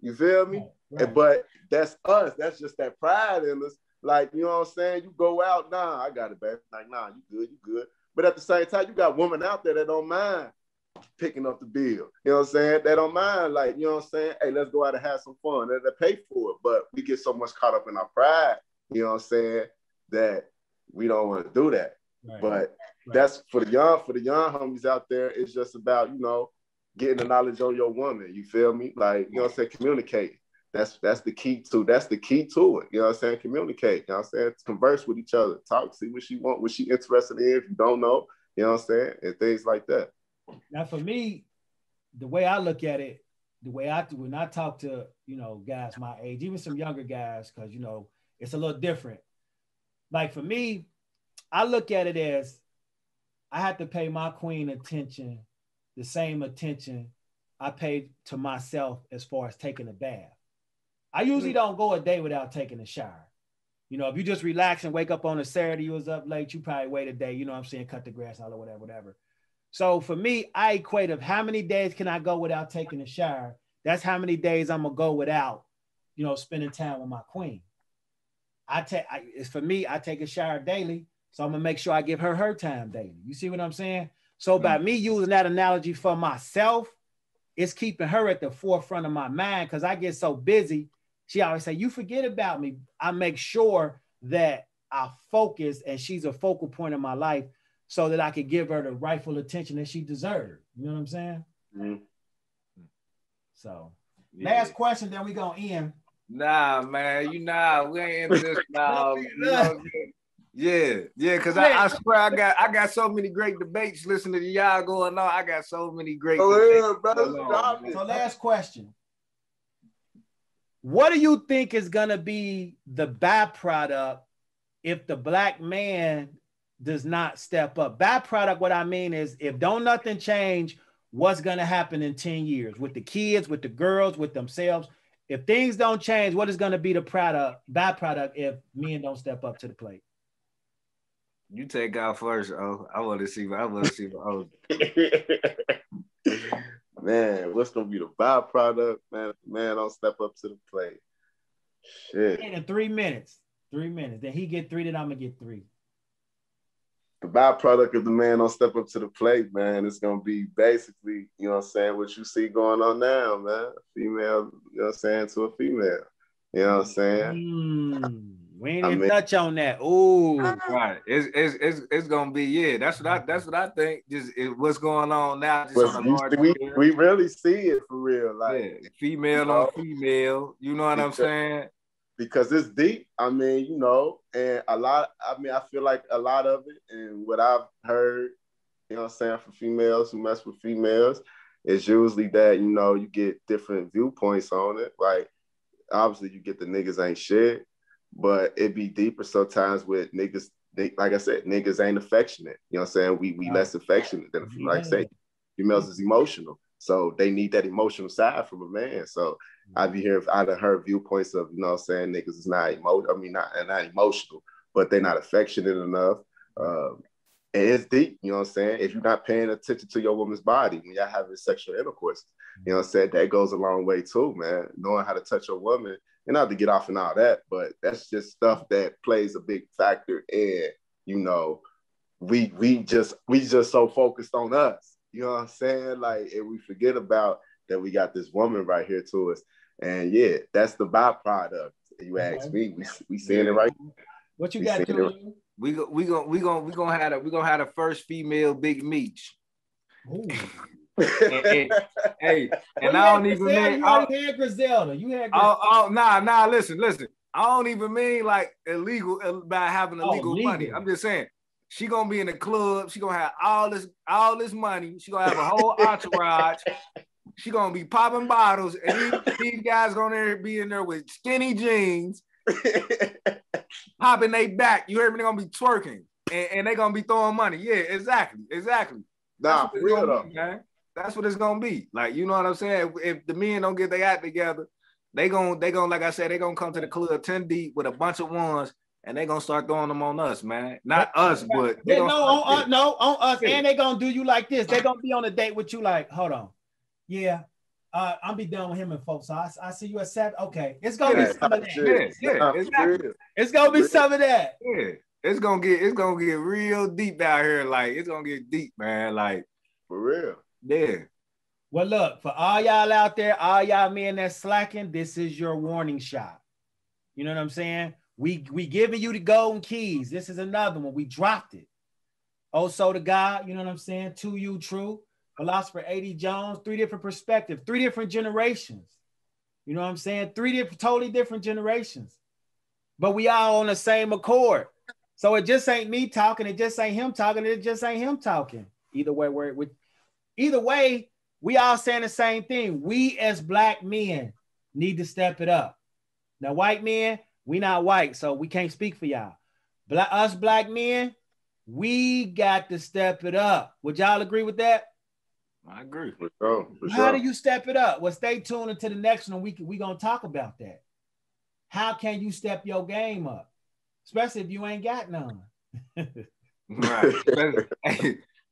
You feel me? Right. But that's us. That's just that pride in us. Like, you know what I'm saying? You go out, nah, I got it, baby. Like, nah, you good. But at the same time, you got women out there that don't mind picking up the bill. You know what I'm saying? They don't mind, like, you know what I'm saying? Hey, let's go out and have some fun. They pay for it. But we get so much caught up in our pride, you know what I'm saying, that we don't want to do that. Right. But that's for the young homies out there. It's just about, getting the knowledge on your woman. You feel me? Like, you know what I'm saying? Communicate. That's the key to it. You know what I'm saying? Communicate. You know what I'm saying? Converse with each other. Talk, see what she want, what she interested in. If you don't know, you know what I'm saying? And things like that. Now for me, the way I look at it, when I talk to, guys my age, even some younger guys, because, it's a little different. Like for me, I look at it as I have to pay my queen attention, the same attention I pay to myself as far as taking a bath. I usually don't go a day without taking a shower. If you just relax and wake up on a Saturday, you was up late, you probably wait a day, you know what I'm saying, cut the grass out or whatever. So for me, I equate of how many days can I go without taking a shower? That's how many days I'm gonna go without, spending time with my queen. For me, I take a shower daily, so I'm gonna make sure I give her time daily. You see what I'm saying? So by me using that analogy for myself, it's keeping her at the forefront of my mind, because I get so busy. She always say, you forget about me. I make sure that I focus and she's a focal point of my life so that I could give her the rightful attention that she deserves. You know what I'm saying? Mm-hmm. So last question, then we gonna end. Nah, man, we ain't into this now. Yeah, because I swear I got so many great debates listening to y'all going on. I got so many great debates. Brother. So last question. What do you think is gonna be the byproduct if the black man does not step up? Byproduct, what I mean is, if don't nothing change, what's gonna happen in 10 years with the kids, with the girls, with themselves? If things don't change, what is gonna be the byproduct if men don't step up to the plate? You take out first. I want to see. Man, what's gonna be the byproduct, man? Man, don't step up to the plate. Shit. In 3 minutes. 3 minutes. Then he get 3, then I'm gonna get 3. The byproduct of the man don't step up to the plate, man, it's gonna be basically, you know what I'm saying, what you see going on now, man. Female, you know what I'm saying, to a female. You know what I'm saying? We ain't even touch on that. Ooh. Right. It's gonna be, yeah. That's what I think. Just what's going on now. Just on a large we really see it for real. Like female on female. You know what I'm saying? Because it's deep. I mean, you know, and I feel like a lot of it, and what I've heard, you know what I'm saying, for females who mess with females, is usually that, you know, you get different viewpoints on it. Like, obviously you get the niggas ain't shit, but it be deeper sometimes with niggas. Like I said, niggas ain't affectionate. You know what I'm saying? We less affectionate than, like I say, females is emotional. So they need that emotional side from a man. So I'd heard viewpoints of, you know what I'm saying, niggas is not not emotional, but they're not affectionate enough. And it's deep, you know what I'm saying? If you're not paying attention to your woman's body when y'all having sexual intercourse, you know what I'm saying, that goes a long way too, man. Knowing how to touch your woman, and not to get off and all that, but that's just stuff that plays a big factor in, you know, we just so focused on us. You know what I'm saying? Like, and we forget about that we got this woman right here to us. And yeah, that's the byproduct. You ask me, we seeing it right. What you got, Julian? We gonna have the first female Big Meech. Hey, and I don't even mean you already had Griselda. You had Griselda. Listen. I don't even mean like illegal by having illegal money. I'm just saying she gonna be in the club. She gonna have all this money. She gonna have a whole entourage. She gonna be popping bottles, and these guys gonna be in there with skinny jeans, popping they back. You heard me? They're gonna be twerking, and they gonna be throwing money. Yeah, exactly. Nah, for real though, man. That's what it's gonna be. Like, you know what I'm saying? If the men don't get their act together, they gonna like I said, they gonna come to the club 10 deep with a bunch of ones, and they gonna start throwing them on us, man. Not us, but on us. Yeah. And they gonna do you like this. They gonna be on a date with you like, hold on, yeah. I'll be done with him and folks. So I see you at 7. Okay, it's gonna be some of that. Yeah, exactly. It's gonna be some of that. Yeah, it's gonna get real deep out here. Like, it's gonna get deep, man. Like, for real. Yeah. Well, look, for all y'all out there, all y'all men that's slacking, this is your warning shot. You know what I'm saying? We giving you the golden keys. This is another one. We dropped it. Also the God, you know what I'm saying? TRUU, TRUU, Philosopher 80 Jones, 3 different perspectives, 3 different generations. You know what I'm saying? 3 totally different generations. But we all on the same accord. So it just ain't me talking. It just ain't him talking. It just ain't him talking. Either way, we all saying the same thing. We as Black men need to step it up. Now, white men, we not white, so we can't speak for y'all. Us Black men, we got to step it up. Would y'all agree with that? I agree. For sure. How do you step it up? Well, stay tuned until the next one. We gonna talk about that. How can you step your game up? Especially if you ain't got none. Right.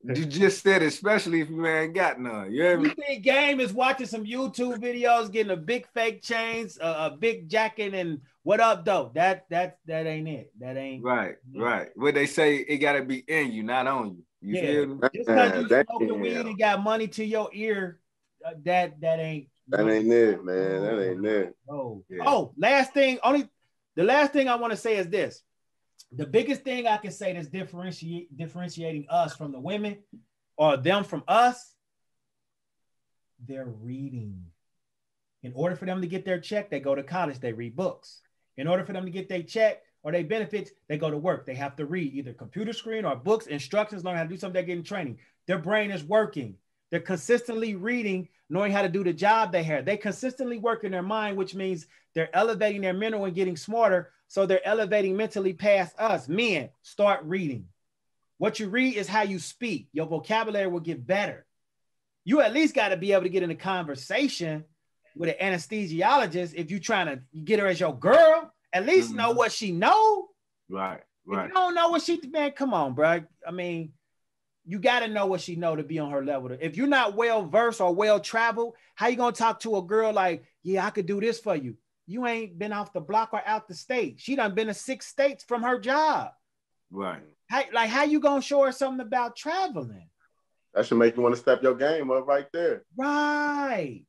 You just said, especially if you ain't got none. You think game is watching some YouTube videos, getting a big fake chains, a big jacket, and what up, though? That ain't it. That ain't right. What they say, it gotta be in you, not on you. You feel me? Just because you smoking weed and got money to your ear, that ain't. That ain't it, man. That ain't it. Oh, the last thing I want to say is this. The biggest thing I can say that's differentiating us from the women or them from us, they're reading. In order for them to get their check, they go to college, they read books. In order for them to get their check or their benefits, they go to work. They have to read either computer screen or books, instructions, learn how to do something, they're getting training. Their brain is working. They're consistently reading, knowing how to do the job they have. They consistently work in their mind, which means they're elevating their mental and getting smarter. So they're elevating mentally past us. Men, start reading. What you read is how you speak. Your vocabulary will get better. You at least got to be able to get in a conversation with an anesthesiologist. If you're trying to get her as your girl, at least know what she know. Right. If you don't know what she, man, come on, bro. I mean, you got to know what she know to be on her level. If you're not well versed or well traveled, how you gonna talk to a girl like, yeah, I could do this for you? You ain't been off the block or out the state. She done been to 6 states from her job. Right. How you gonna show her something about traveling? That should make you want to step your game up right there. Right.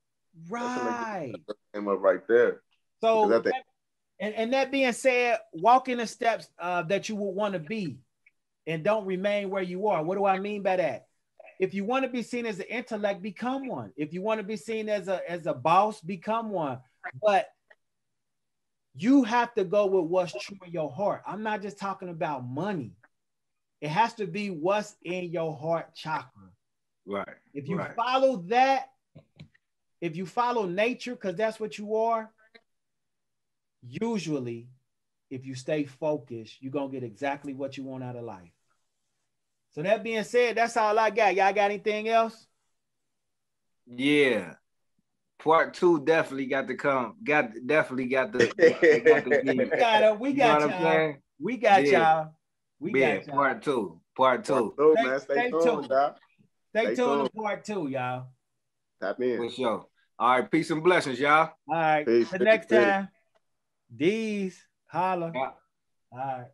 That should make you step your game up right there. So, and that being said, walk in the steps that you would want to be, and don't remain where you are. What do I mean by that? If you want to be seen as an intellect, become one. If you want to be seen as a boss, become one. But you have to go with what's true in your heart. I'm not just talking about money. It has to be what's in your heart chakra. Right. If you follow that, if you follow nature, because that's what you are, usually, if you stay focused, you're going to get exactly what you want out of life. So that being said, that's all I got. Y'all got anything else? Yeah. Part 2 definitely got to come. We got y'all. We got y'all. Part 2. Part 2. Man, stay tuned, y'all. Stay tuned to part 2, y'all. Tap in. For sure. All right, peace and blessings, y'all. All right. Peace. The next time, these holla. Yeah. All right.